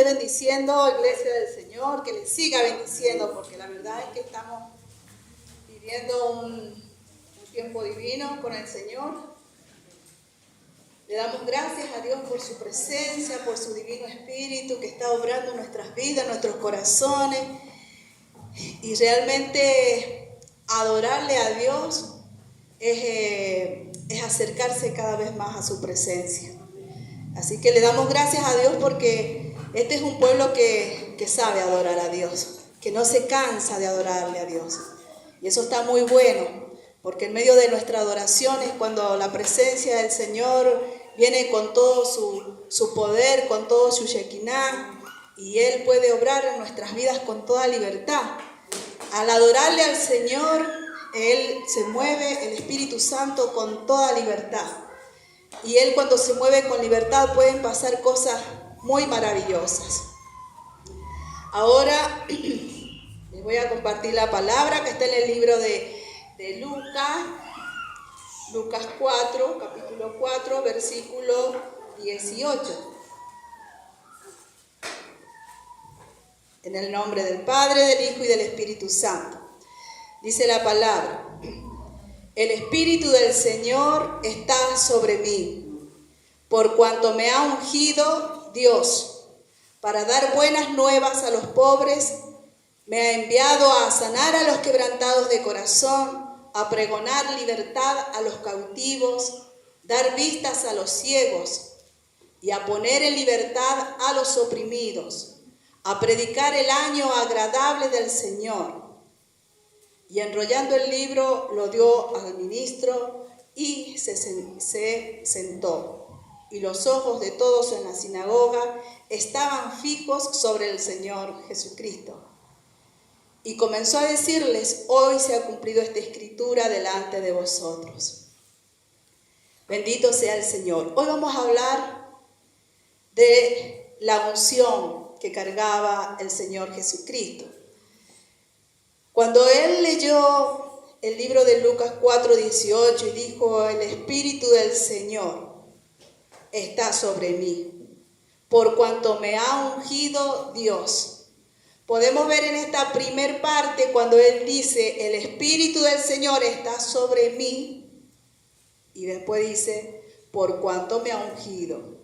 esté bendiciendo, Iglesia del Señor, que les siga bendiciendo, porque la verdad es que estamos viviendo un tiempo divino con el Señor. Le damos gracias a Dios por su presencia, por su divino espíritu que está obrando en nuestras vidas, en nuestros corazones. Y realmente adorarle a Dios es acercarse cada vez más a su presencia. Así que le damos gracias a Dios porque este es un pueblo que sabe adorar a Dios, que no se cansa de adorarle a Dios. Y eso está muy bueno, porque en medio de nuestra adoración es cuando la presencia del Señor viene con todo su poder, con todo su Shekinah, y Él puede obrar en nuestras vidas con toda libertad. Al adorarle al Señor, Él se mueve, el Espíritu Santo, con toda libertad. Y Él, cuando se mueve con libertad, pueden pasar cosas muy maravillosas. Ahora les voy a compartir la palabra que está en el libro de Lucas 4, capítulo 4, versículo 18. En el nombre del Padre, del Hijo y del Espíritu Santo. Dice la palabra: el Espíritu del Señor está sobre mí, por cuanto me ha ungido Dios para dar buenas nuevas a los pobres. Me ha enviado a sanar a los quebrantados de corazón, a pregonar libertad a los cautivos, dar vistas a los ciegos y a poner en libertad a los oprimidos, a predicar el año agradable del Señor. Y enrollando el libro lo dio al ministro y se sentó. Y los ojos de todos en la sinagoga estaban fijos sobre el Señor Jesucristo. Y comenzó a decirles: hoy se ha cumplido esta escritura delante de vosotros. Bendito sea el Señor. Hoy vamos a hablar de la unción que cargaba el Señor Jesucristo. Cuando Él leyó el libro de Lucas 4:18 y dijo: el Espíritu del Señor está sobre mí, por cuanto me ha ungido Dios. Podemos ver en esta primer parte cuando Él dice: el Espíritu del Señor está sobre mí, y después dice: por cuanto me ha ungido.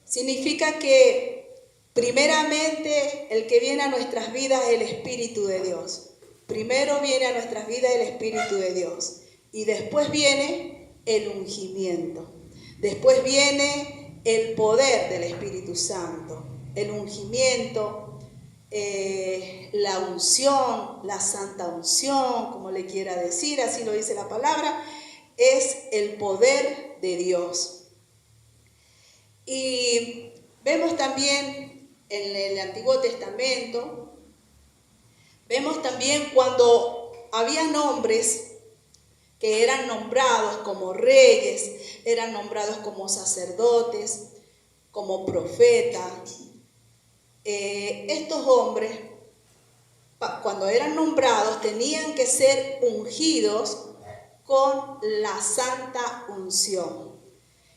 Significa que primeramente el que viene a nuestras vidas es el Espíritu de Dios. Primero viene a nuestras vidas el Espíritu de Dios, y después viene el ungimiento. Después viene el poder del Espíritu Santo, el ungimiento, la unción, la santa unción, como le quiera decir, así lo dice la palabra, es el poder de Dios. Y vemos también en el Antiguo Testamento, vemos también cuando había hombres que eran nombrados como reyes, eran nombrados como sacerdotes, como profetas. Estos hombres, cuando eran nombrados, tenían que ser ungidos con la santa unción.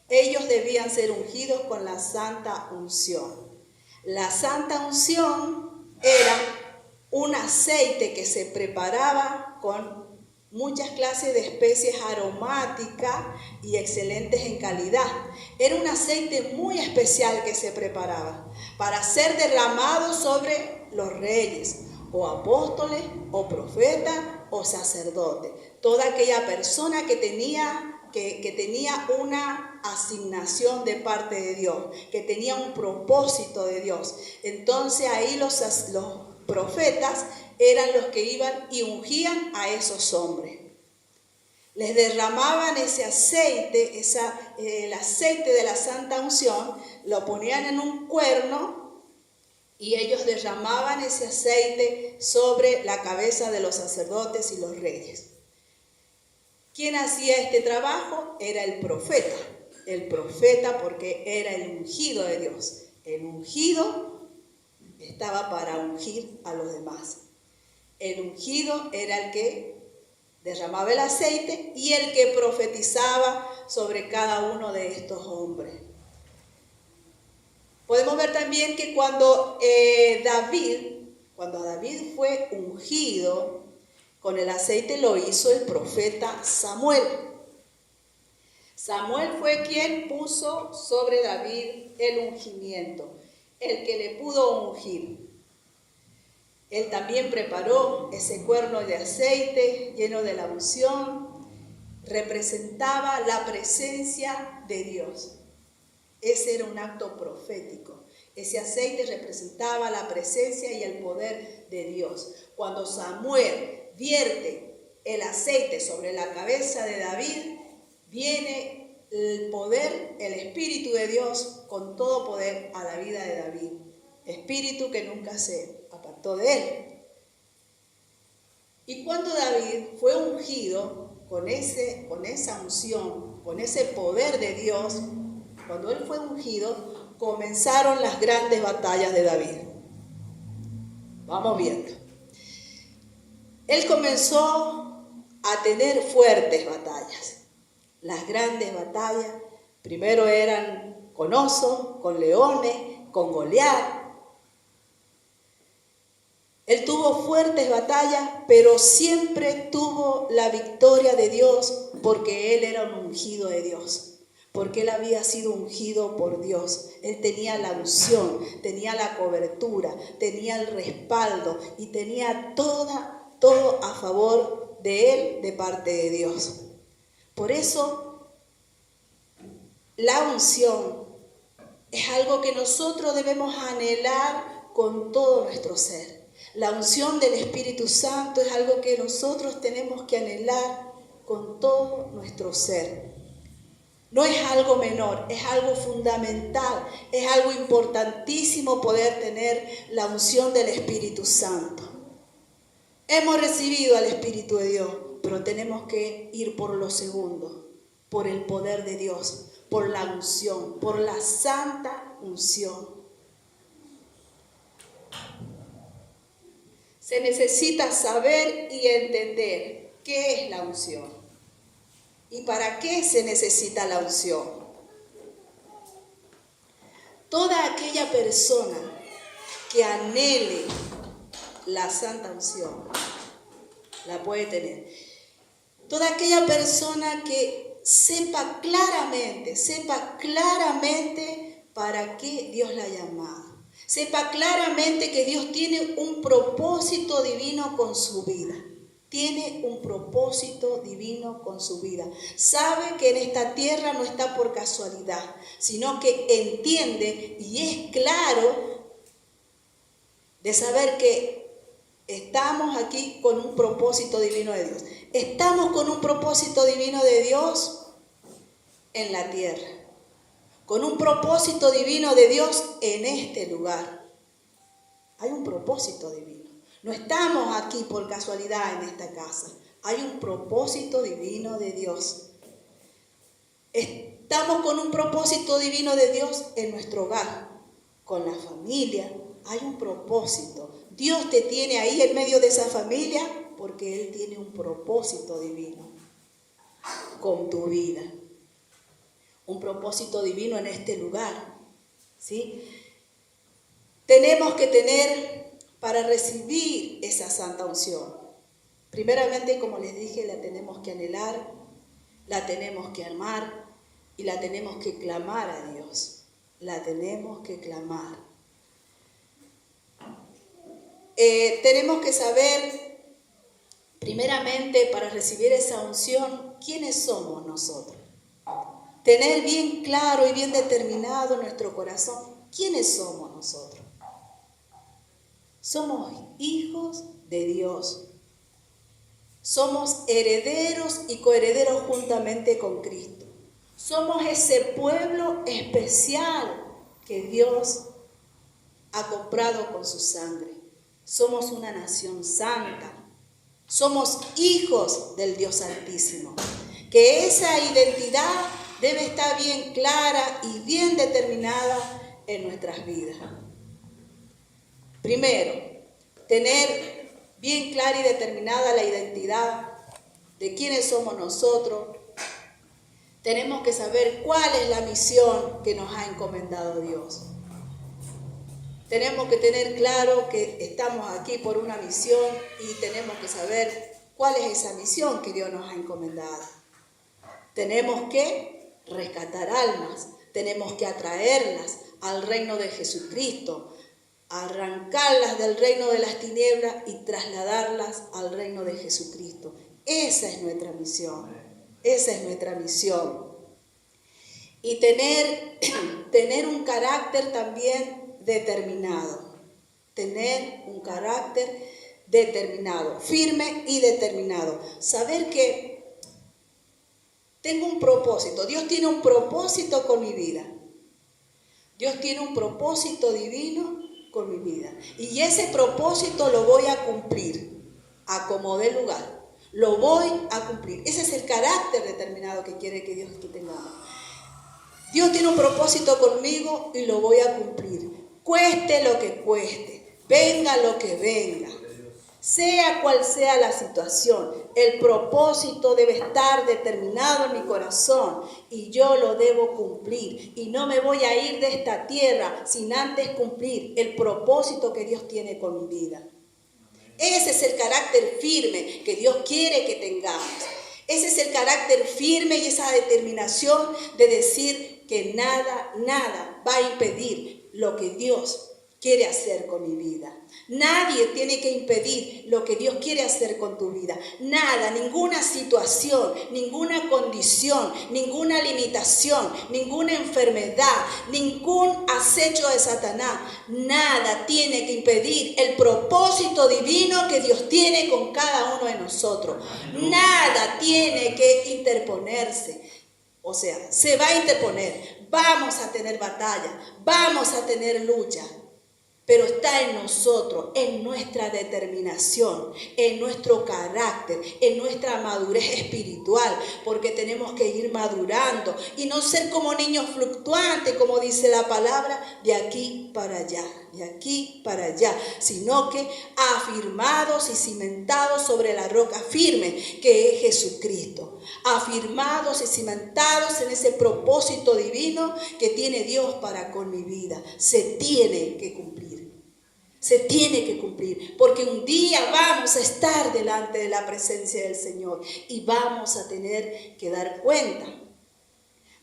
Ellos debían ser ungidos con la santa unción. La santa unción era un aceite que se preparaba con muchas clases de especies aromáticas y excelentes en calidad. Era un aceite muy especial que se preparaba para ser derramado sobre los reyes, o apóstoles, o profetas, o sacerdotes. Toda aquella persona que tenía una asignación de parte de Dios, que tenía un propósito de Dios. Entonces ahí los profetas eran los que iban y ungían a esos hombres. Les derramaban ese aceite, el aceite de la santa unción, lo ponían en un cuerno y ellos derramaban ese aceite sobre la cabeza de los sacerdotes y los reyes. ¿Quién hacía este trabajo? Era el profeta. El profeta, porque era el ungido de Dios. El ungido estaba para ungir a los demás. El ungido era el que derramaba el aceite y el que profetizaba sobre cada uno de estos hombres. Podemos ver también que cuando David fue ungido con el aceite, lo hizo el profeta Samuel. Samuel fue quien puso sobre David el ungimiento, el que le pudo ungir. Él también preparó ese cuerno de aceite lleno de la unción, representaba la presencia de Dios. Ese era un acto profético. Ese aceite representaba la presencia y el poder de Dios. Cuando Samuel vierte el aceite sobre la cabeza de David, viene el poder, el Espíritu de Dios con todo poder a la vida de David. Espíritu que nunca se apartó de él. Y cuando David fue ungido con esa unción, con ese poder de Dios, cuando él fue ungido, comenzaron las grandes batallas de David. Vamos viendo. Él comenzó a tener fuertes batallas. Las grandes batallas, primero eran con osos, con leones, con Goliat. Él tuvo fuertes batallas, pero siempre tuvo la victoria de Dios porque él era un ungido de Dios. Porque él había sido ungido por Dios. Él tenía la unción, tenía la cobertura, tenía el respaldo y tenía todo a favor de él de parte de Dios. Por eso, la unción es algo que nosotros debemos anhelar con todo nuestro ser. La unción del Espíritu Santo es algo que nosotros tenemos que anhelar con todo nuestro ser. No es algo menor, es algo fundamental, es algo importantísimo poder tener la unción del Espíritu Santo. Hemos recibido al Espíritu de Dios, pero tenemos que ir por lo segundo, por el poder de Dios, por la unción, por la santa unción. Se necesita saber y entender qué es la unción y para qué se necesita la unción. Toda aquella persona que anhele la santa unción la puede tener. Toda aquella persona que sepa claramente para qué Dios la ha llamado. Sepa claramente que Dios tiene un propósito divino con su vida. Tiene un propósito divino con su vida. Sabe que en esta tierra no está por casualidad, sino que entiende y es claro de saber que estamos aquí con un propósito divino de Dios. Estamos con un propósito divino de Dios en la tierra. Con un propósito divino de Dios en este lugar. Hay un propósito divino. No estamos aquí por casualidad en esta casa. Hay un propósito divino de Dios. Estamos con un propósito divino de Dios en nuestro hogar, con la familia. Hay un propósito. Dios te tiene ahí en medio de esa familia porque Él tiene un propósito divino con tu vida. Un propósito divino en este lugar, ¿sí? Tenemos que tener para recibir esa santa unción. Primeramente, como les dije, la tenemos que anhelar, la tenemos que amar y la tenemos que clamar a Dios. La tenemos que clamar. Tenemos que saber, primeramente, para recibir esa unción, quiénes somos nosotros. Tener bien claro y bien determinado en nuestro corazón quiénes somos nosotros. Somos hijos de Dios. Somos herederos y coherederos juntamente con Cristo. Somos ese pueblo especial que Dios ha comprado con su sangre. Somos una nación santa. Somos hijos del Dios Altísimo. Que esa identidad debe estar bien clara y bien determinada en nuestras vidas. Primero, tener bien clara y determinada la identidad de quiénes somos nosotros. Tenemos que saber cuál es la misión que nos ha encomendado Dios. Tenemos que tener claro que estamos aquí por una misión y tenemos que saber cuál es esa misión que Dios nos ha encomendado. Tenemos que rescatar almas, tenemos que atraerlas al reino de Jesucristo, arrancarlas del reino de las tinieblas y trasladarlas al reino de Jesucristo. Esa es nuestra misión, esa es nuestra misión. Y tener un carácter también determinado, tener un carácter determinado, firme y determinado. Saber que tengo un propósito, Dios tiene un propósito con mi vida. Dios tiene un propósito divino con mi vida. Y ese propósito lo voy a cumplir, a como dé lugar. Lo voy a cumplir. Ese es el carácter determinado que quiere que Dios que tengamos. Dios tiene un propósito conmigo y lo voy a cumplir. Cueste lo que cueste, venga lo que venga. Sea cual sea la situación, el propósito debe estar determinado en mi corazón y yo lo debo cumplir. Y no me voy a ir de esta tierra sin antes cumplir el propósito que Dios tiene con mi vida. Ese es el carácter firme que Dios quiere que tengamos. Ese es el carácter firme y esa determinación de decir que nada va a impedir lo que Dios quiere hacer con mi vida. Nadie tiene que impedir lo que Dios quiere hacer con tu vida. Nada, ninguna situación, ninguna condición, ninguna limitación, ninguna enfermedad, ningún acecho de Satanás. Nada tiene que impedir el propósito divino que Dios tiene con cada uno de nosotros. Nada tiene que interponerse. O sea, se va a interponer. Vamos a tener batalla, vamos a tener lucha. Pero está en nosotros, en nuestra determinación, en nuestro carácter, en nuestra madurez espiritual, porque tenemos que ir madurando y no ser como niños fluctuantes, como dice la palabra, de aquí para allá, de aquí para allá, sino que afirmados y cimentados sobre la roca firme que es Jesucristo, afirmados y cimentados en ese propósito divino que tiene Dios para con mi vida. Se tiene que cumplir. Se tiene que cumplir, porque un día vamos a estar delante de la presencia del Señor y vamos a tener que dar cuenta.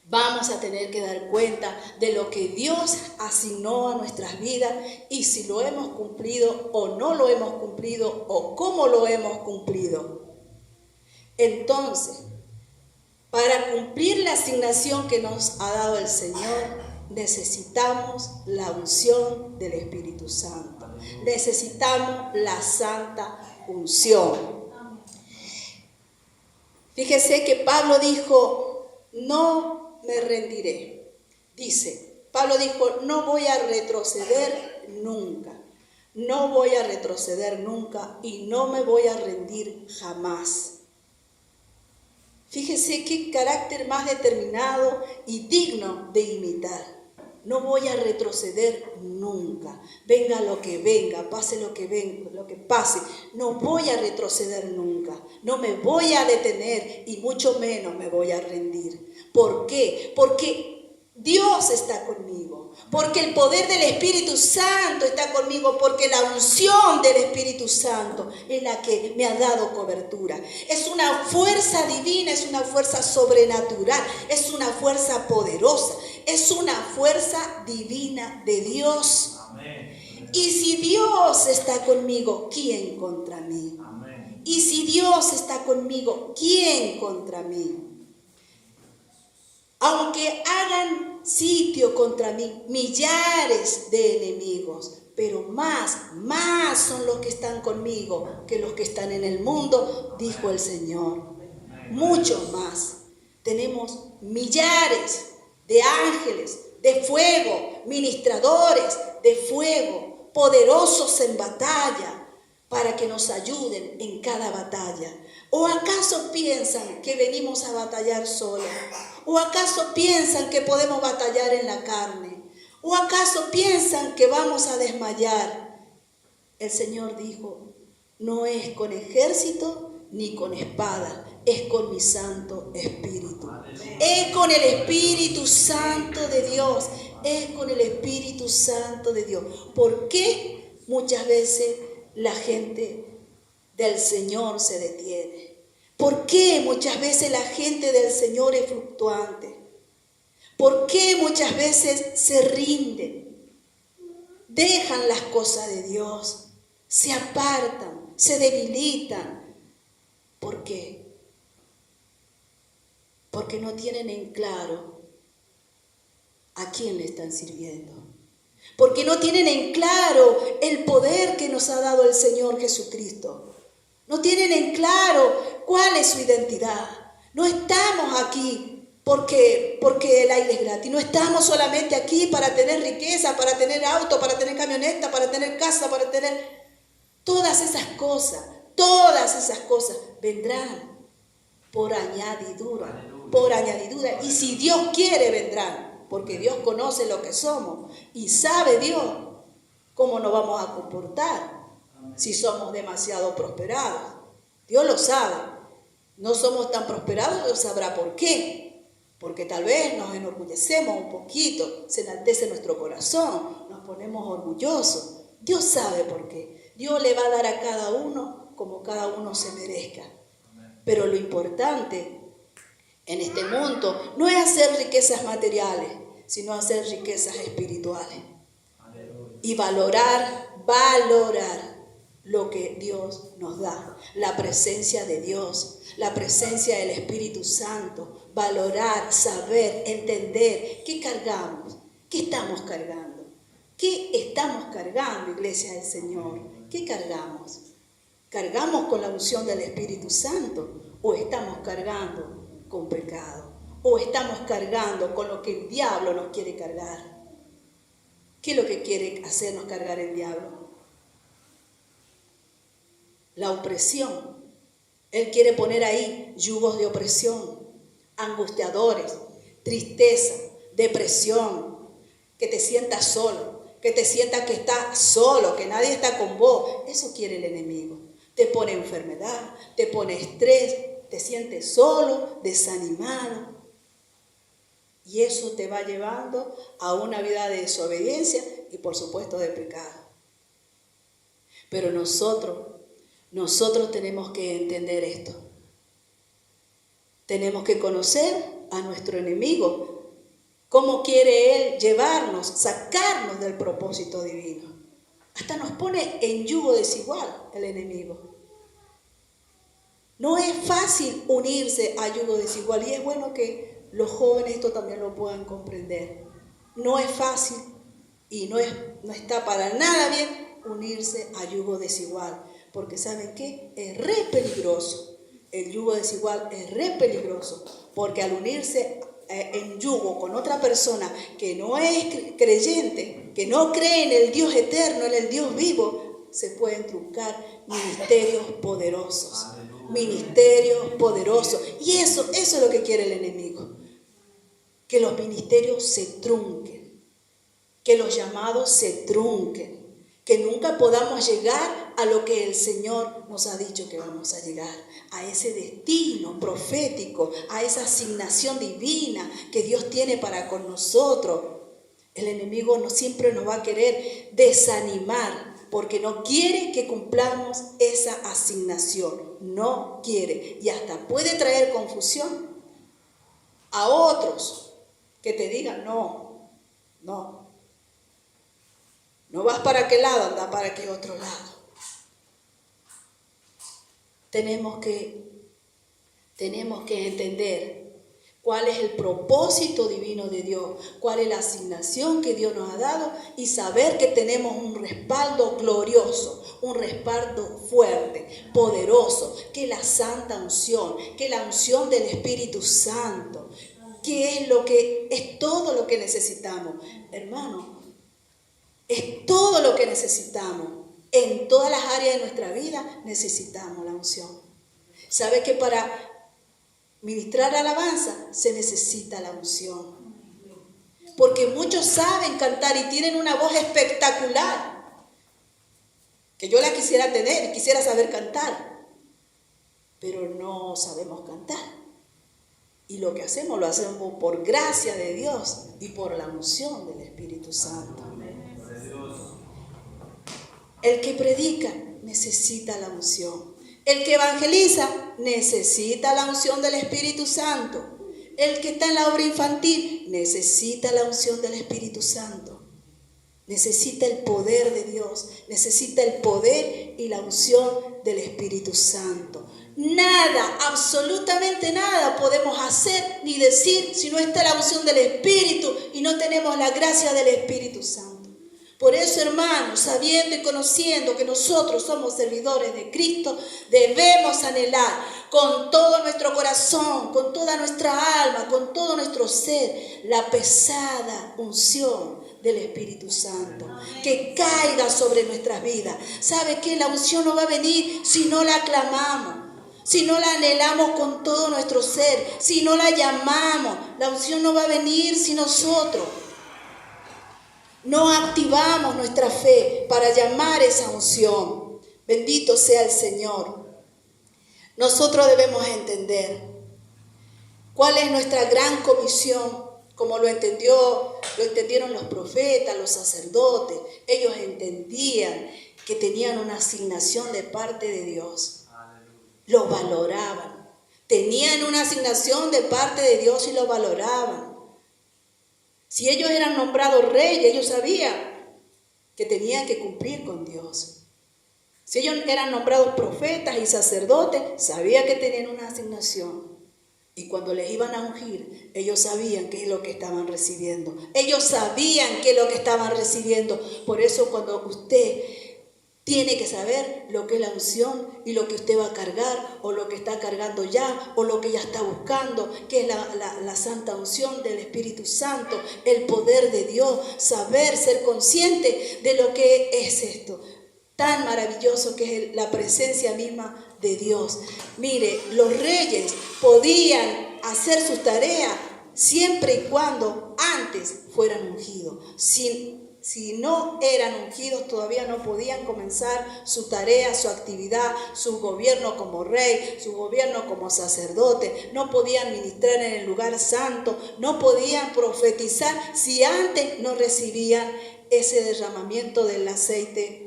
Vamos a tener que dar cuenta de lo que Dios asignó a nuestras vidas y si lo hemos cumplido o no lo hemos cumplido o cómo lo hemos cumplido. Entonces, para cumplir la asignación que nos ha dado el Señor, necesitamos la unción del Espíritu Santo. Necesitamos la santa unción. Fíjese que Pablo dijo, no me rendiré. Pablo dijo, no voy a retroceder nunca. No voy a retroceder nunca y no me voy a rendir jamás. Fíjese qué carácter más determinado y digno de imitar. No voy a retroceder nunca. Venga lo que venga, pase lo que venga, lo que pase. No voy a retroceder nunca. No me voy a detener y mucho menos me voy a rendir. ¿Por qué? Porque Dios está conmigo. Porque el poder del Espíritu Santo está conmigo. Porque la unción del Espíritu Santo es la que me ha dado cobertura. Es una fuerza divina, es una fuerza sobrenatural, es una fuerza poderosa. Es una fuerza divina de Dios. Amén. Y si Dios está conmigo, ¿quién contra mí? Amén. Y si Dios está conmigo, ¿quién contra mí? Aunque hagan sitio contra mí millares de enemigos, pero más son los que están conmigo que los que están en el mundo, dijo el Señor. Muchos más. Tenemos millares de ángeles, de fuego, ministradores de fuego, poderosos en batalla, para que nos ayuden en cada batalla. ¿O acaso piensan que venimos a batallar solos? ¿O acaso piensan que podemos batallar en la carne? ¿O acaso piensan que vamos a desmayar? El Señor dijo, no es con ejército ni con espada, es con mi Santo Espíritu. Es con el Espíritu Santo de Dios. es con el Espíritu Santo de Dios. ¿Por qué muchas veces la gente del Señor se detiene? ¿Por qué muchas veces la gente del Señor es fluctuante? ¿Por qué muchas veces se rinden? Dejan las cosas de Dios, se apartan, se debilitan. ¿Por qué? Porque no tienen en claro a quién le están sirviendo. Porque no tienen en claro el poder que nos ha dado el Señor Jesucristo. No tienen en claro cuál es su identidad. No estamos aquí porque el aire es gratis. No estamos solamente aquí para tener riqueza, para tener auto, para tener camioneta, para tener casa, para tener... Todas esas cosas vendrán por añadidura. Por añadidura. Y si Dios quiere, vendrán. Porque Dios conoce lo que somos. Y sabe Dios cómo nos vamos a comportar si somos demasiado prosperados. Dios lo sabe. No somos tan prosperados, Dios sabrá por qué. Porque tal vez nos enorgullecemos un poquito, se enaltece nuestro corazón, nos ponemos orgullosos. Dios sabe por qué. Dios le va a dar a cada uno como cada uno se merezca. Pero lo importante en este mundo no es hacer riquezas materiales, sino hacer riquezas espirituales. Y valorar lo que Dios nos da, la presencia de Dios, la presencia del Espíritu Santo, valorar, saber, entender qué cargamos, qué estamos cargando. ¿Qué estamos cargando, iglesia del Señor? ¿Qué cargamos? ¿Cargamos con la unción del Espíritu Santo o estamos cargando con pecado? ¿O estamos cargando con lo que el diablo nos quiere cargar? ¿Qué es lo que quiere hacernos cargar el diablo? La opresión. Él quiere poner ahí yugos de opresión, angustiadores, tristeza, depresión, que te sientas solo, que te sientas que estás solo, que nadie está con vos. Eso quiere el enemigo. Te pone enfermedad, te pone estrés, te sientes solo, desanimado. Y eso te va llevando a una vida de desobediencia y por supuesto de pecado. Pero nosotros tenemos que entender esto. Tenemos que conocer a nuestro enemigo. ¿Cómo quiere él llevarnos, sacarnos del propósito divino? Hasta nos pone en yugo desigual el enemigo. No es fácil unirse a yugo desigual y es bueno que los jóvenes esto también lo puedan comprender. No es fácil y no está para nada bien unirse a yugo desigual, porque ¿saben qué? Es re peligroso. El yugo desigual es re peligroso, porque al unirse en yugo con otra persona que no es creyente, que no cree en el Dios eterno, en el Dios vivo, se pueden truncar ministerios poderosos. Ministerios poderosos. Y eso es lo que quiere el enemigo. Que los ministerios se trunquen. Que los llamados se trunquen. Que nunca podamos llegar a lo que el Señor nos ha dicho que vamos a llegar. A ese destino profético, a esa asignación divina que Dios tiene para con nosotros. El enemigo siempre nos va a querer desanimar, porque no quiere que cumplamos esa asignación. No quiere. Y hasta puede traer confusión a otros que te digan, no vas para aquel lado, anda para aquel otro lado. Tenemos que entender cuál es el propósito divino de Dios, cuál es la asignación que Dios nos ha dado y saber que tenemos un respaldo glorioso, un respaldo fuerte, poderoso, que es la santa unción, que es la unción del Espíritu Santo, que es todo lo que necesitamos. Hermano, es todo lo que necesitamos. En todas las áreas de nuestra vida necesitamos la unción. ¿Sabe que para ministrar alabanza se necesita la unción? Porque muchos saben cantar y tienen una voz espectacular, que yo la quisiera tener y quisiera saber cantar, pero no sabemos cantar. Y lo que hacemos, lo hacemos por gracia de Dios y por la unción del Espíritu Santo. El que predica necesita la unción. El que evangeliza necesita la unción del Espíritu Santo. El que está en la obra infantil necesita la unción del Espíritu Santo. Necesita el poder de Dios, necesita el poder y la unción del Espíritu Santo. Nada, absolutamente nada podemos hacer ni decir si no está la unción del Espíritu y no tenemos la gracia del Espíritu Santo. Por eso, hermanos, sabiendo y conociendo que nosotros somos servidores de Cristo, debemos anhelar con todo nuestro corazón, con toda nuestra alma, con todo nuestro ser, la pesada unción del Espíritu Santo, que caiga sobre nuestras vidas. ¿Sabe qué? La unción no va a venir si no la clamamos, si no la anhelamos con todo nuestro ser, si no la llamamos. La unción no va a venir si nosotros no activamos nuestra fe para llamar esa unción. Bendito sea el Señor. Nosotros debemos entender cuál es nuestra gran comisión, como lo entendieron los profetas, los sacerdotes. Ellos entendían que tenían una asignación de parte de Dios. Lo valoraban. Tenían una asignación de parte de Dios y lo valoraban. Si ellos eran nombrados reyes, ellos sabían que tenían que cumplir con Dios. Si ellos eran nombrados profetas y sacerdotes, sabían que tenían una asignación. Y cuando les iban a ungir, ellos sabían qué es lo que estaban recibiendo. Ellos sabían qué es lo que estaban recibiendo. Por eso cuando usted tiene que saber lo que es la unción y lo que usted va a cargar o lo que está cargando ya o lo que ya está buscando, que es la santa unción del Espíritu Santo, el poder de Dios, saber, ser consciente de lo que es esto tan maravilloso que es la presencia misma de Dios. Mire, los reyes podían hacer sus tareas siempre y cuando antes fueran ungidos. Si no eran ungidos, todavía no podían comenzar su tarea, su actividad, su gobierno como rey, su gobierno como sacerdote. No podían ministrar en el lugar santo, no podían profetizar si antes no recibían ese derramamiento del aceite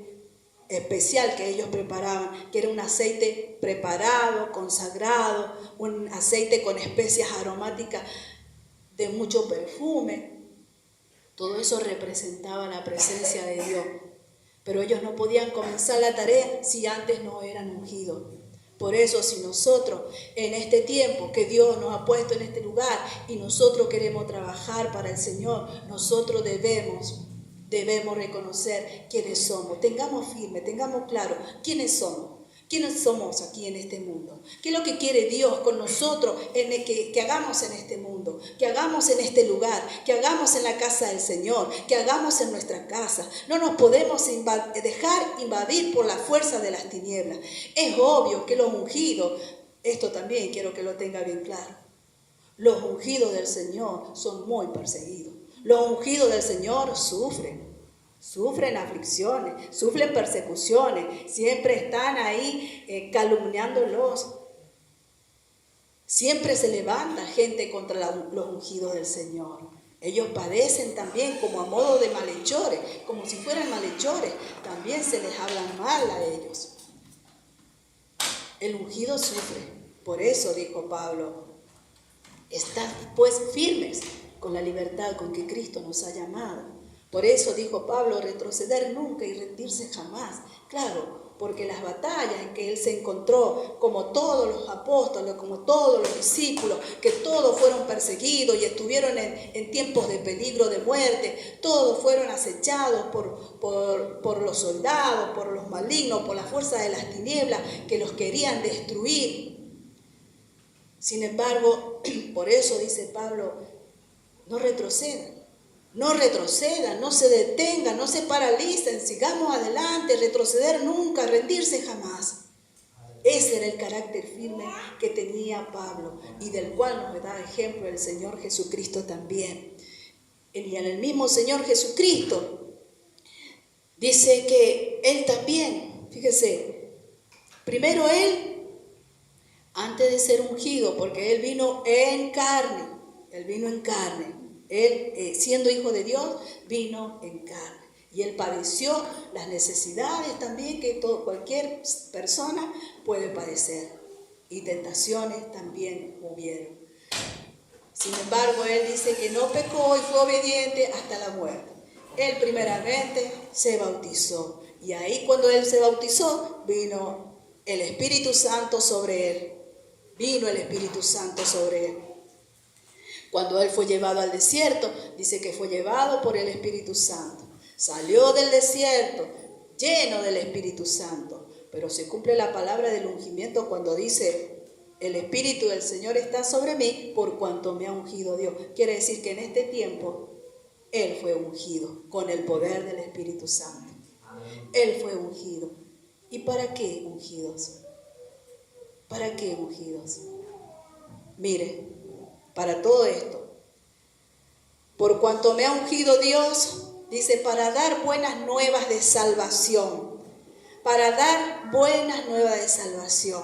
especial que ellos preparaban, que era un aceite preparado, consagrado, un aceite con especias aromáticas de mucho perfume. Todo eso representaba la presencia de Dios. Pero ellos no podían comenzar la tarea si antes no eran ungidos. Por eso, si nosotros en este tiempo que Dios nos ha puesto en este lugar y nosotros queremos trabajar para el Señor, nosotros debemos reconocer quiénes somos. Tengamos firme, tengamos claro quiénes somos. ¿Quiénes somos aquí en este mundo? ¿Qué es lo que quiere Dios con nosotros que hagamos en este mundo? Que hagamos en este lugar, que hagamos en la casa del Señor, que hagamos en nuestra casa. No nos podemos dejar invadir por la fuerza de las tinieblas. Es obvio que los ungidos, esto también quiero que lo tenga bien claro, los ungidos del Señor son muy perseguidos. Los ungidos del Señor sufren aflicciones, sufren persecuciones, siempre están ahí calumniándolos. Siempre se levanta gente contra los ungidos del Señor. Ellos padecen también como a modo de malhechores, como si fueran malhechores. También se les habla mal a ellos. El ungido sufre. Por eso dijo Pablo, estad pues firmes con la libertad con que Cristo nos ha llamado. Por eso dijo Pablo, retroceder nunca y rendirse jamás. Claro, porque las batallas en que él se encontró, como todos los apóstoles, como todos los discípulos, que todos fueron perseguidos y estuvieron en tiempos de peligro de muerte, todos fueron acechados por los soldados, por los malignos, por la fuerza de las tinieblas que los querían destruir. Sin embargo, por eso dice Pablo, no retrocedan. No retrocedan, no se detengan, no se paralicen, sigamos adelante, retroceder nunca, rendirse jamás. Ese era el carácter firme que tenía Pablo y del cual nos da ejemplo el Señor Jesucristo también. Y en el mismo Señor Jesucristo dice que Él también, fíjese, primero Él antes de ser ungido, porque Él vino en carne. Él vino en carne. Él, siendo hijo de Dios, vino en carne. Y Él padeció las necesidades también que cualquier persona puede padecer. Y tentaciones también hubieron. Sin embargo, Él dice que no pecó y fue obediente hasta la muerte. Él primeramente se bautizó. Y ahí cuando Él se bautizó, vino el Espíritu Santo sobre Él. Vino el Espíritu Santo sobre Él. Cuando Él fue llevado al desierto, dice que fue llevado por el Espíritu Santo. Salió del desierto lleno del Espíritu Santo. Pero se cumple la palabra del ungimiento cuando dice: el Espíritu del Señor está sobre mí por cuanto me ha ungido Dios. Quiere decir que en este tiempo Él fue ungido con el poder del Espíritu Santo. Él fue ungido. ¿Y para qué ungidos? ¿Para qué ungidos? Mire, para todo esto. Por cuanto me ha ungido Dios, dice, para dar buenas nuevas de salvación. Para dar buenas nuevas de salvación.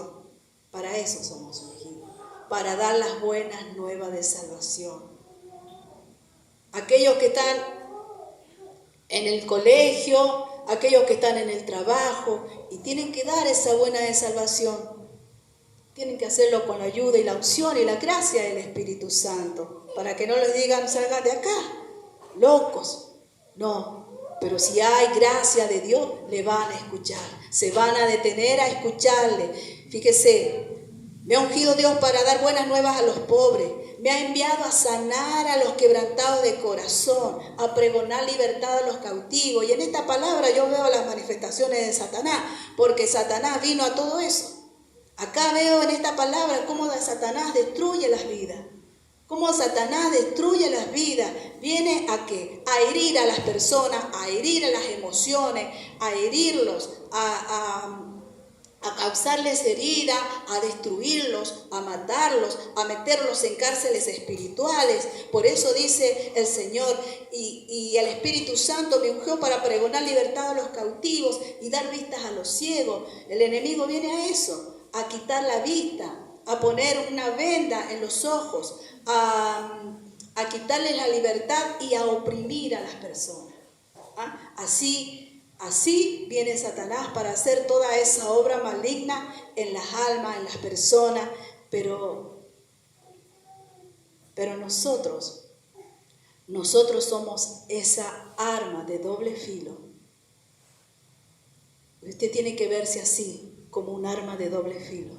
Para eso somos ungidos. Para dar las buenas nuevas de salvación. Aquellos que están en el colegio, aquellos que están en el trabajo y tienen que dar esa buena de salvación. Tienen que hacerlo con la ayuda y la unción y la gracia del Espíritu Santo. Para que no les digan, salgan de acá, locos. No, pero si hay gracia de Dios, le van a escuchar. Se van a detener a escucharle. Fíjese, me ha ungido Dios para dar buenas nuevas a los pobres. Me ha enviado a sanar a los quebrantados de corazón, a pregonar libertad a los cautivos. Y en esta palabra yo veo las manifestaciones de Satanás, porque Satanás vino a todo eso. Acá veo en esta palabra cómo Satanás destruye las vidas. Cómo Satanás destruye las vidas. Viene a ¿qué? A herir a las personas, a herir a las emociones, a herirlos, a causarles herida, a destruirlos, a matarlos, a meterlos en cárceles espirituales. Por eso dice el Señor, y el Espíritu Santo me ungió para pregonar libertad a los cautivos y dar vistas a los ciegos. El enemigo viene a eso, a quitar la vista, a poner una venda en los ojos, a quitarles la libertad y a oprimir a las personas. Así viene Satanás para hacer toda esa obra maligna en las almas, en las personas, pero nosotros somos esa arma de doble filo. Usted tiene que verse así, como un arma de doble filo.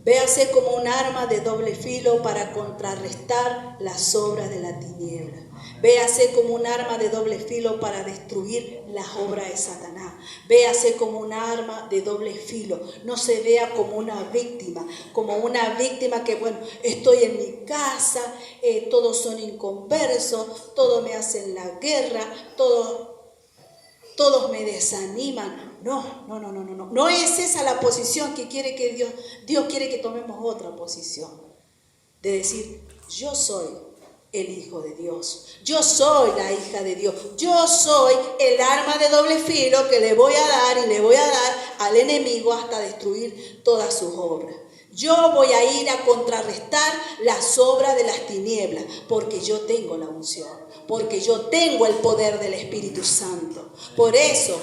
Véase como un arma de doble filo para contrarrestar las obras de la tiniebla. Véase como un arma de doble filo para destruir las obras de Satanás. Véase como un arma de doble filo. No se vea como una víctima que, bueno, estoy en mi casa, todos son inconversos, todos me hacen la guerra, todos me desaniman. No. No es esa la posición que quiere que Dios quiere que tomemos otra posición. De decir, yo soy el Hijo de Dios. Yo soy la hija de Dios. Yo soy el arma de doble filo que le voy a dar al enemigo hasta destruir todas sus obras. Yo voy a ir a contrarrestar las obras de las tinieblas, porque yo tengo la unción, porque yo tengo el poder del Espíritu Santo. Por eso,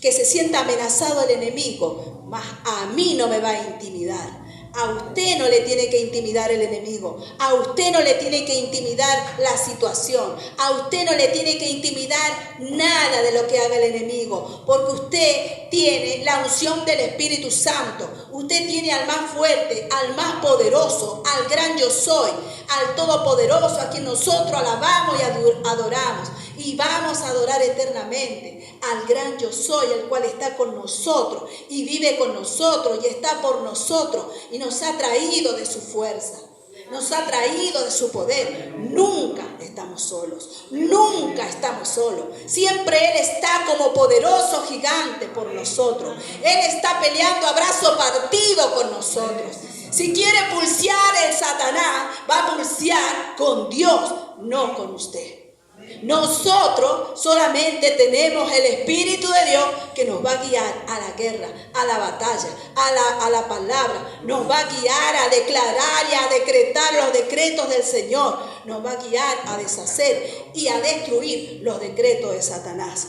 que se sienta amenazado el enemigo, mas a mí no me va a intimidar. A usted no le tiene que intimidar el enemigo. A usted no le tiene que intimidar la situación. A usted no le tiene que intimidar nada de lo que haga el enemigo. Porque usted tiene la unción del Espíritu Santo. Usted tiene al más fuerte, al más poderoso, al gran yo soy, al todopoderoso, a quien nosotros alabamos y adoramos. Y vamos a adorar eternamente al gran yo soy, el cual está con nosotros y vive con nosotros y está por nosotros y nos ha traído de su fuerza, nos ha traído de su poder. Nunca estamos solos, nunca estamos solos. Siempre Él está como poderoso gigante por nosotros. Él está peleando a brazo partido con nosotros. Si quiere pulsear el Satanás, va a pulsear con Dios, no con usted. Nosotros solamente tenemos el Espíritu de Dios que nos va a guiar a la guerra, a la batalla, a la palabra. Nos va a guiar a declarar y a decretar los decretos del Señor. Nos va a guiar a deshacer y a destruir los decretos de Satanás.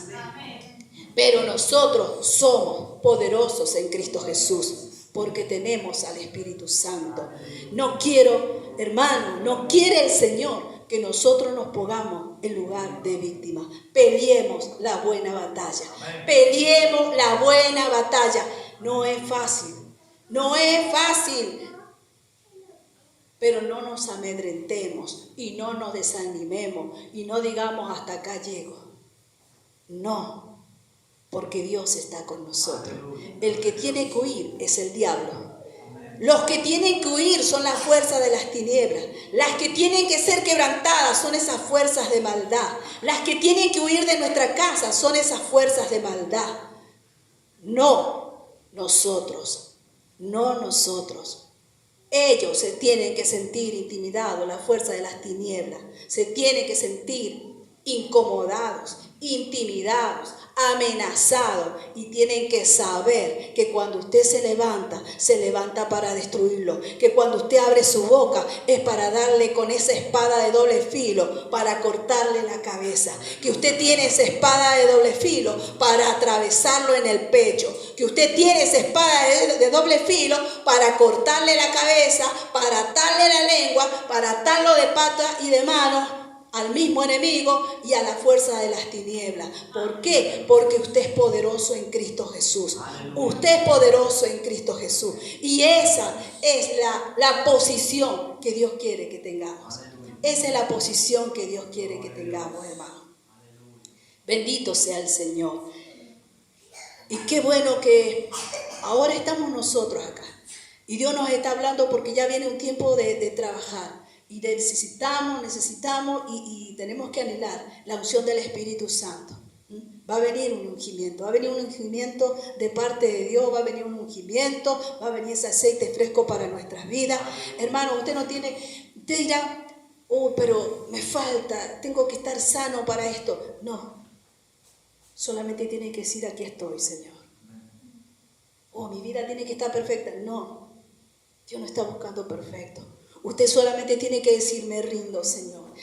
Pero nosotros somos poderosos en Cristo Jesús porque tenemos al Espíritu Santo. No quiero, hermano, no quiere el Señor que nosotros nos pongamos en lugar de víctimas. Peleemos la buena batalla. Peleemos la buena batalla. No es fácil. No es fácil. Pero no nos amedrentemos y no nos desanimemos y no digamos hasta acá llego. No, porque Dios está con nosotros. El que tiene que huir es el diablo. Los que tienen que huir son las fuerzas de las tinieblas. Las que tienen que ser quebrantadas son esas fuerzas de maldad. Las que tienen que huir de nuestra casa son esas fuerzas de maldad. No nosotros. No nosotros. Ellos se tienen que sentir intimidados, la fuerza de las tinieblas. Se tienen que sentir incomodados, intimidados, amenazados, y tienen que saber que cuando usted se levanta para destruirlo, que cuando usted abre su boca es para darle con esa espada de doble filo, para cortarle la cabeza, que usted tiene esa espada de doble filo para atravesarlo en el pecho, que usted tiene esa espada de doble filo para cortarle la cabeza, para atarle la lengua, para atarlo de patas y de manos al mismo enemigo y a la fuerza de las tinieblas. ¿Por qué? Porque usted es poderoso en Cristo Jesús. Usted es poderoso en Cristo Jesús. Y esa es la posición que Dios quiere que tengamos. Esa es la posición que Dios quiere que tengamos, hermano. Bendito sea el Señor. Y qué bueno que ahora estamos nosotros acá. Y Dios nos está hablando porque ya viene un tiempo de trabajar. Y necesitamos y tenemos que anhelar la unción del Espíritu Santo. Va a venir un ungimiento de parte de Dios, va a venir un ungimiento, va a venir ese aceite fresco para nuestras vidas. Hermano, usted dirá, oh, pero me falta, tengo que estar sano para esto. No, solamente tiene que decir, aquí estoy, Señor. Oh, mi vida tiene que estar perfecta. No, Dios no está buscando perfecto. Usted solamente tiene que decir, me rindo, Señor,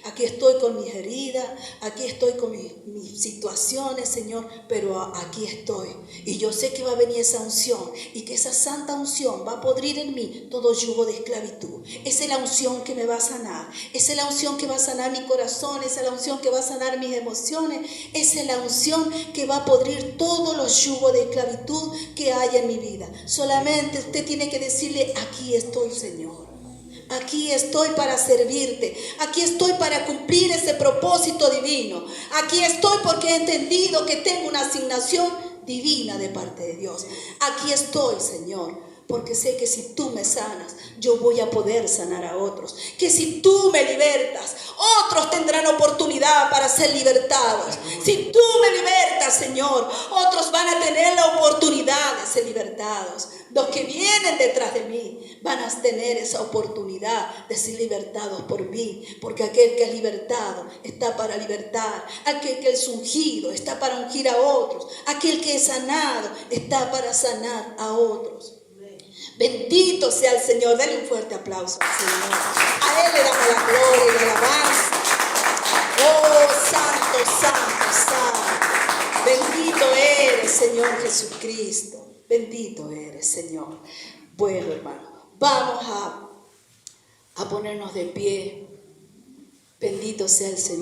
aquí estoy con mis heridas, aquí estoy con mis situaciones, Señor, pero aquí estoy. Y yo sé que va a venir esa unción y que esa santa unción va a podrir en mí todo yugo de esclavitud. Esa es la unción que me va a sanar, esa es la unción que va a sanar mi corazón, esa es la unción que va a sanar mis emociones, esa es la unción que va a podrir todos los yugos de esclavitud que hay en mi vida. Solamente usted tiene que decirle, aquí estoy, Señor. Aquí estoy para servirte. Aquí estoy para cumplir ese propósito divino. Aquí estoy porque he entendido que tengo una asignación divina de parte de Dios. Aquí estoy, Señor, porque sé que si tú me sanas, yo voy a poder sanar a otros. Que si tú me libertas, otros tendrán oportunidad para ser libertados. Si tú me libertas, Señor, otros van a tener la oportunidad de ser libertados. Los que vienen detrás de mí van a tener esa oportunidad de ser libertados por mí. Porque aquel que es libertado está para libertar. Aquel que es ungido está para ungir a otros. Aquel que es sanado está para sanar a otros. Bendito sea el Señor. Dale un fuerte aplauso al Señor. A Él le damos la gloria y la alabanza. Oh, santo, santo, santo. Bendito eres, Señor Jesucristo. Bendito eres, Señor. Bueno, hermano, vamos a ponernos de pie. Bendito sea el Señor.